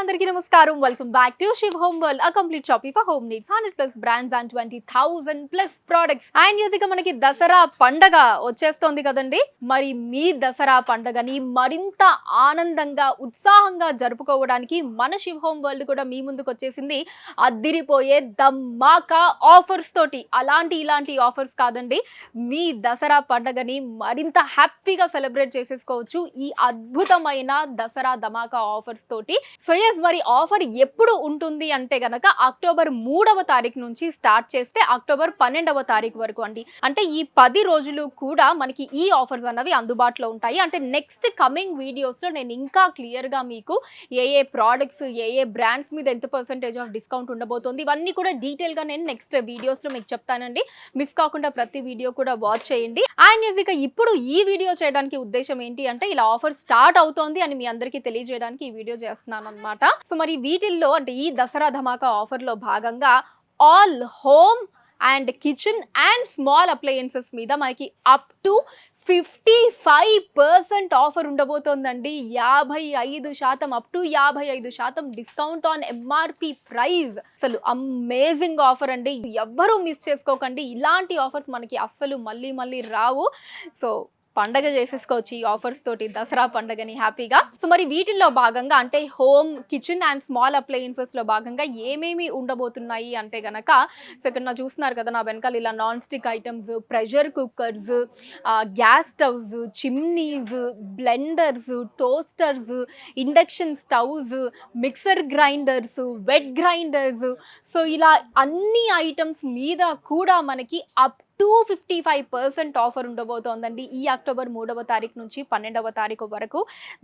అందరికీ నమస్కారం. Welcome back to Shiv Home World, a complete shopping for home needs. 100+ brands and 20,000+ products. And ఇదిగా మనకి దసరా పండగ వచ్చేస్తోంది కదండి. మరి మీ దసరా పండగని మరింత ఆనందంగా ఉత్సాహంగా జరుపుకోవడానికి మన Shiv Home World కూడా మీ ముందుకు వచ్చేసింది. అద్దిరిపోయే ధమాకా ఆఫర్స్ తోటి. ఇలాంటి ఆఫర్స్ కాదండి, మీ దసరా పండగని మరింత హ్యాపీగా సెలబ్రేట్ చేసేసుకోవచ్చు ఈ అద్భుతమైన దసరా ధమాకా ఆఫర్స్ తోటి. సో ఎస్, మరి ఆఫర్ ఎప్పుడు ఉంటుంది అంటే గనక అక్టోబర్ 3వ తారీఖు నుంచి స్టార్ట్ చేస్తే అక్టోబర్ 12వ తారీఖు వరకు అండి. అంటే ఈ 10 రోజులు కూడా మనకి ఈ ఆఫర్స్ అన్నవి అందుబాటులో ఉంటాయి. అంటే నెక్స్ట్ కమింగ్ వీడియోస్ లో నేను ఇంకా క్లియర్ గా మీకు ఏ ప్రోడక్ట్స్ ఏ బ్రాండ్స్ మీద ఎంత పర్సెంటేజ్ ఆఫ్ డిస్కౌంట్ ఉండబోతోంది ఇవన్నీ కూడా డీటెయిల్ గా నేను నెక్స్ట్ వీడియోస్ లో మీకు చెప్తానండి. మిస్ కాకుండా ప్రతి వీడియో కూడా వాచ్ చేయండి. అండ్ ఇక ఇప్పుడు ఈ వీడియో చేయడానికి ఉద్దేశం ఏంటి అంటే ఇలా ఆఫర్ స్టార్ట్ అవుతోంది అని మీ అందరికీ తెలియజేయడానికి ఈ వీడియో చేస్తున్నాను అనమాట. సో మరి వీటిల్లో అంటే ఈ దసరా ధమాకా ఆఫర్ లో భాగంగా all home and kitchen and small appliances మీద మనకి అప్ టు 55% ఆఫర్ ఉండబోతోందండి. 55% up to 55% discount on MRP price. అసలు అమేజింగ్ ఆఫర్ అండి, ఎవ్వరూ మిస్ చేసుకోకండి. ఇలాంటి ఆఫర్స్ మనకి అస్సలు మళ్ళీ రావు. సో పండగ చేసేసుకోవచ్చు ఈ ఆఫర్స్ తోటి దసరా పండగని హ్యాపీగా. సో మరి వీటిల్లో భాగంగా అంటే home kitchen and small appliances లో భాగంగా ఏమేమి ఉండబోతున్నాయి అంటే గనక, సో ఇక్కడ నా చూస్తున్నారు కదా నా వెనకాల ఇలా non stick items, pressure cookers, gas stoves, chimneys, blenders, toasters, induction stoves, mixer grinders, wet grinders. So ఇలా అన్ని ఐటమ్స్ మీద కూడా మనకి అప్ టు 55% ఆఫర్ ఉండబోతోందండి ఈ అక్టోబర్ 3వ తారీఖు నుంచి 12వ తారీఖు వరకు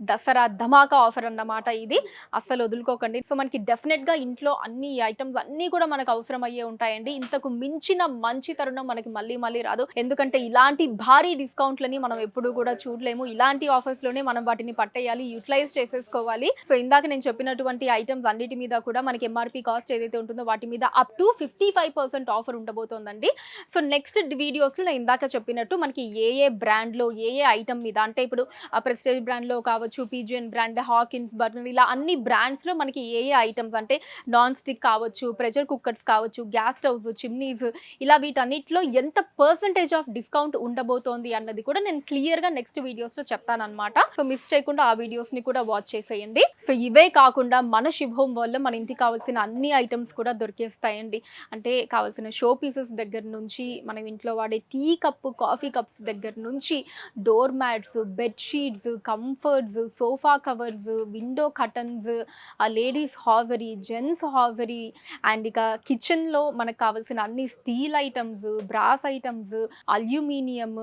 దసరా ధమాకా ఆఫర్ అన్నమాట. ఇది అస్సలు వదులుకోకండి. సో మనకి డెఫినెట్గా ఇంట్లో అన్ని ఐటమ్స్ అన్నీ కూడా మనకు అవసరం అయ్యే ఉంటాయండి. ఇంతకు మించిన మంచి తరుణం మనకి మళ్ళీ రాదు. ఎందుకంటే ఇలాంటి భారీ డిస్కౌంట్లని మనం ఎప్పుడు కూడా చూడలేము. ఇలాంటి ఆఫర్స్లోనే మనం వాటిని పట్టేయాలి, యూటిలైజ్ చేసేసుకోవాలి. సో ఇందాక నేను చెప్పినటువంటి ఐటమ్స్ అన్నిటి మీద కూడా మనకి ఎంఆర్పి కాస్ట్ ఏదైతే ఉంటుందో వాటి మీద అప్ టు 55% ఆఫర్ ఉండబోతోందండి. సో నెక్స్ట్ వీడియోస్లో నేను ఇందాక చెప్పినట్టు మనకి ఏ బ్రాండ్లో ఏ ఐటమ్ మీద అంటే ఇప్పుడు ప్రెస్టేజ్ బ్రాండ్లో కావచ్చు, పీజియన్ బ్రాండ్, హాకిన్స్, బర్నర్ ఇలా అన్ని బ్రాండ్స్లో మనకి ఏ ఐటమ్స్ అంటే నాన్ స్టిక్ కావచ్చు, ప్రెషర్ కుక్కర్స్ కావచ్చు, గ్యాస్ స్టవ్స్, చిమ్నీస్ ఇలా వీటన్నిటిలో ఎంత పర్సెంటేజ్ ఆఫ్ డిస్కౌంట్ ఉండబోతోంది అన్నది కూడా నేను క్లియర్గా నెక్స్ట్ వీడియోస్లో చెప్తానమాట. సో మిస్ చేయకుండా ఆ వీడియోస్ని కూడా వాచ్ చేసేయండి. సో ఇవే కాకుండా మన శివ్ హోమ్ వల్ల మన ఇంటికి కావాల్సిన అన్ని ఐటమ్స్ కూడా దొరికేస్తాయండి. అంటే కావాల్సిన షో పీసెస్ దగ్గర నుంచి మనం ఇంట్లో వాడే టీ కప్, కాఫీ కప్స్ దగ్గర నుంచి door mats, bedsheets, comforts, sofa covers, window curtains, ladies hosiery, gents hosiery and ఇక కిచెన్లో మనకు కావాల్సిన అన్ని steel items, brass items, aluminium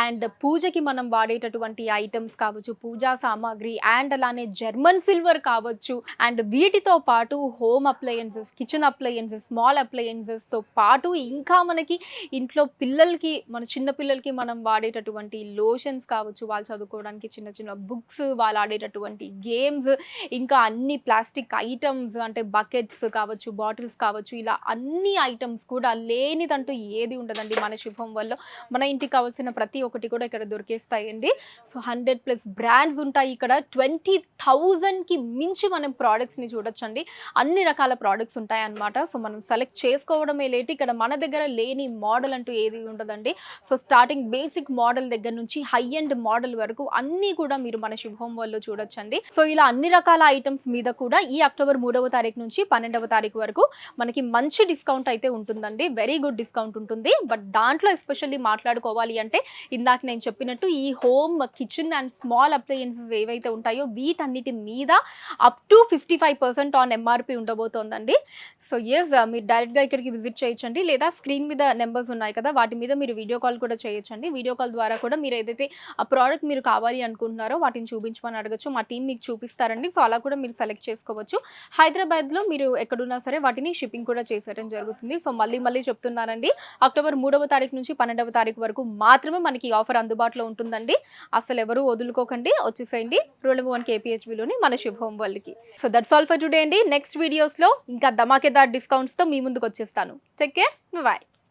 and పూజకి మనం వాడేటటువంటి ఐటమ్స్ కావచ్చు, పూజా సామాగ్రి అండ్ అలానే జర్మన్ సిల్వర్ కావచ్చు. అండ్ వీటితో పాటు home appliances, kitchen appliances, small అప్లయన్సెస్తో పాటు ఇంకా మనకి ఇంట్లో పిల్లలకి మన చిన్న పిల్లలకి మనం వాడేటటువంటి లోషన్స్ కావచ్చు, వాళ్ళు చదువుకోవడానికి చిన్న బుక్స్, వాళ్ళు ఆడేటటువంటి గేమ్స్, ఇంకా అన్ని ప్లాస్టిక్ ఐటమ్స్ అంటే బకెట్స్ కావచ్చు, బాటిల్స్ కావచ్చు, ఇలా అన్ని ఐటమ్స్ కూడా లేనిదంటూ ఏది ఉండదండి మన శివ్ హోమ్ వల్ల. మన ఇంటికి కావాల్సిన ప్రతి ఒక్కటి కూడా ఇక్కడ దొరికేస్తాయండి. సో 100+ బ్రాండ్స్ ఉంటాయి ఇక్కడ. 20,000కి మించి మనం ప్రోడక్ట్స్ని చూడొచ్చండి. అన్ని రకాల ప్రోడక్ట్స్ ఉంటాయి అన్నమాట. సో మనం సెలెక్ట్ చేసుకోవడమే లేట్. ఇక్కడ మన దగ్గర లేని మోడల్ అంటూ ఏది ఉండదండి. సో స్టార్టింగ్ బేసిక్ మోడల్ దగ్గర నుంచి హై ఎండ్ మోడల్ వరకు అన్నీ కూడా మీరు మన శివ్ హోమ్ వరల్డ్లో చూడొచ్చండి. సో ఇలా అన్ని రకాల ఐటమ్స్ మీద కూడా ఈ అక్టోబర్ 3వ తారీఖు నుంచి 12వ తారీఖు వరకు మనకి మంచి డిస్కౌంట్ అయితే ఉంటుందండి. వెరీ గుడ్ డిస్కౌంట్ ఉంటుంది. బట్ దాంట్లో ఎస్పెషల్లీ మాట్లాడుకోవాలి అంటే ఇందాక నేను చెప్పినట్టు ఈ home, kitchen and small appliances ఏవైతే ఉంటాయో వీటన్నిటి మీద అప్ టు 55% ఆన్ ఎంఆర్పి ఉండబోతోందండి. సో ఎస్, మీరు డైరెక్ట్గా ఇక్కడికి విజిట్ చేయొచ్చండి, లేదా స్క్రీన్ మీద నెంబర్స్ ఉన్నాయి కదా వాటి మీద మీరు వీడియో కాల్ కూడా చేయొచ్చండి. వీడియో కాల్ ద్వారా కూడా మీరు ఏదైతే ఆ ప్రోడక్ట్ మీరు కావాలి అనుకుంటున్నారో వాటిని చూపించమని అడగచ్చు. మా టీం మీకు చూపిస్తారండి. సో అలా కూడా మీరు సెలెక్ట్ చేసుకోవచ్చు. హైదరాబాద్లో మీరు ఎక్కడున్నా సరే వాటిని షిప్పింగ్ కూడా చేసేయడం జరుగుతుంది. సో మళ్ళీ చెప్తున్నానండి, అక్టోబర్ 3వ తారీఖు నుంచి 12వ తారీఖు వరకు మాత్రమే మనకి ఈ ఆఫర్ అందుబాటులో ఉంటుందండి. అసలు ఎవరు వదులుకోకండి, వచ్చేసేయండి రూల్ నెంబర్ 1 KPHBలోని మన శివ్ హోమ్ వరల్డ్కి. So that's all for today అండి. నెక్స్ట్ వీడియోస్లో ఇంకా ధమాకేదార్ డిస్కౌంట్స్తో మీ ముందుకు వచ్చేస్తాను. Take care, bye.